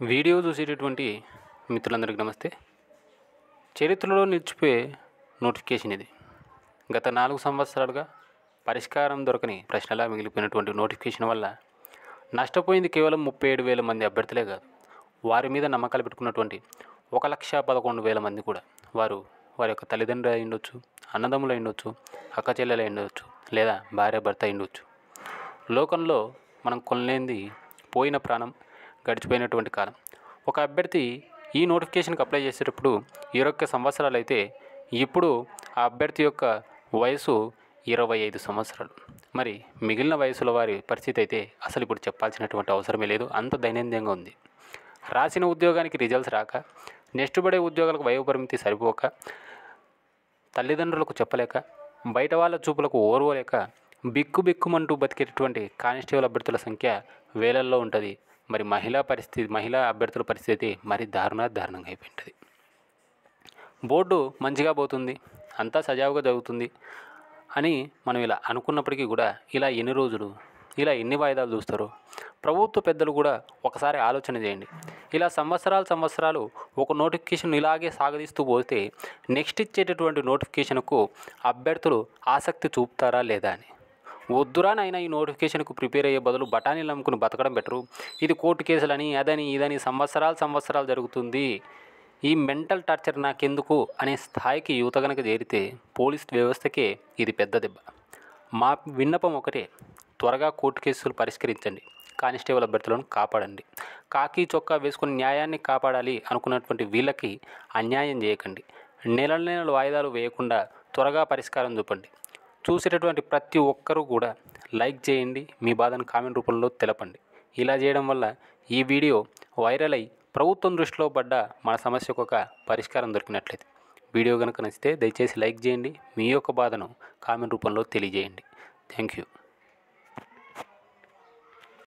Video చూసేటటువంటి మిత్రులందరికీ నమస్తే. చరిత్రలో నిలిచిపోయే నోటిఫికేషన్ ఇది. గత 4 సంవత్సరాలుగా పరిష్కారం దొరకని ప్రశ్నలా మిగిలిపోయినటువంటి నోటిఫికేషన్ వల్ల నష్టపోయింది కేవలం 37,000 మంది అభ్యర్థులే కాదు, వారి మీద నమ్మకాలు పెట్టుకున్నటువంటి 1,11,000 మంది కూడా. వారి యొక్క తల్లిదండ్రులు అయి ఉండొచ్చు, అన్నదమ్ములు అయి ఉండొచ్చు, అక్క చెల్లెలు అయి ఉండొచ్చు, లేదా భార్య భర్త అయి ఉండొచ్చు. లోకంలో మనం కొనలేనిది పోయిన ప్రాణం, గడిచిపోయినటువంటి కాలం. ఒక అభ్యర్థి ఈ నోటిఫికేషన్కి అప్లై చేసేటప్పుడు 21 సంవత్సరాలు అయితే, ఇప్పుడు ఆ అభ్యర్థి యొక్క వయసు 25 సంవత్సరాలు. మరి మిగిలిన వయసుల వారి పరిస్థితి అయితే అసలు ఇప్పుడు చెప్పాల్సినటువంటి అవసరమే లేదు, అంత దైనందినంగా ఉంది. రాసిన ఉద్యోగానికి రిజల్ట్స్ రాక, నెక్స్ట్ పడే ఉద్యోగాలకు వయోపరిమితి సరిపోక, తల్లిదండ్రులకు చెప్పలేక, బయట వాళ్ళ చూపులకు ఓర్వలేక బిక్కుమంటూ బతికేటటువంటి కానిస్టేబుల్ అభ్యర్థుల సంఖ్య వేలల్లో ఉంటుంది. మరి మహిళా అభ్యర్థుల పరిస్థితి మరి దారుణంగా అయిపోయింటుంది. బోర్డు మంచిగా పోతుంది, అంతా సజావుగా జరుగుతుంది అని మనం ఇలా అనుకున్నప్పటికీ కూడా ఇలా ఎన్ని వాయిదాలు చూస్తారో ప్రభుత్వ పెద్దలు కూడా ఒకసారి ఆలోచన చేయండి. ఇలా సంవత్సరాలు ఒక నోటిఫికేషన్ ఇలాగే సాగదీస్తూ పోతే నెక్స్ట్ ఇచ్చేటటువంటి నోటిఫికేషన్కు అభ్యర్థులు ఆసక్తి చూపుతారా లేదా అని. వద్దురానైనా ఈ నోటిఫికేషన్కు ప్రిపేర్ అయ్యే బదులు బఠానీలు నమ్ముకుని బతకడం బెటరు. ఇది కోర్టు కేసులని అదని ఇదని సంవత్సరాలు జరుగుతుంది, ఈ మెంటల్ టార్చర్ నాకెందుకు అనే స్థాయికి యువత కనుక చేరితే పోలీస్ వ్యవస్థకే ఇది పెద్ద దెబ్బ. మా విన్నపం ఒకటే, త్వరగా కోర్టు కేసులు పరిష్కరించండి, కానిస్టేబుల్ అభ్యర్థులను కాపాడండి. కాకి చొక్కా వేసుకుని న్యాయాన్ని కాపాడాలి అనుకున్నటువంటి వీళ్ళకి అన్యాయం చేయకండి. నెలలు వాయిదాలు వేయకుండా త్వరగా పరిష్కారం చూపండి. చూసేటటువంటి ప్రతి ఒక్కరూ కూడా లైక్ చేయండి, మీ బాధను కామెంట్ రూపంలో తెలపండి. ఇలా చేయడం వల్ల ఈ వీడియో వైరల్ అయి ప్రభుత్వం దృష్టిలో పడ్డ మన సమస్యకు ఒక పరిష్కారం దొరికినట్లయితే. వీడియో కనుక నచ్చితే దయచేసి లైక్ చేయండి, మీ యొక్క బాధను కామెంట్ రూపంలో తెలియజేయండి. Thank you.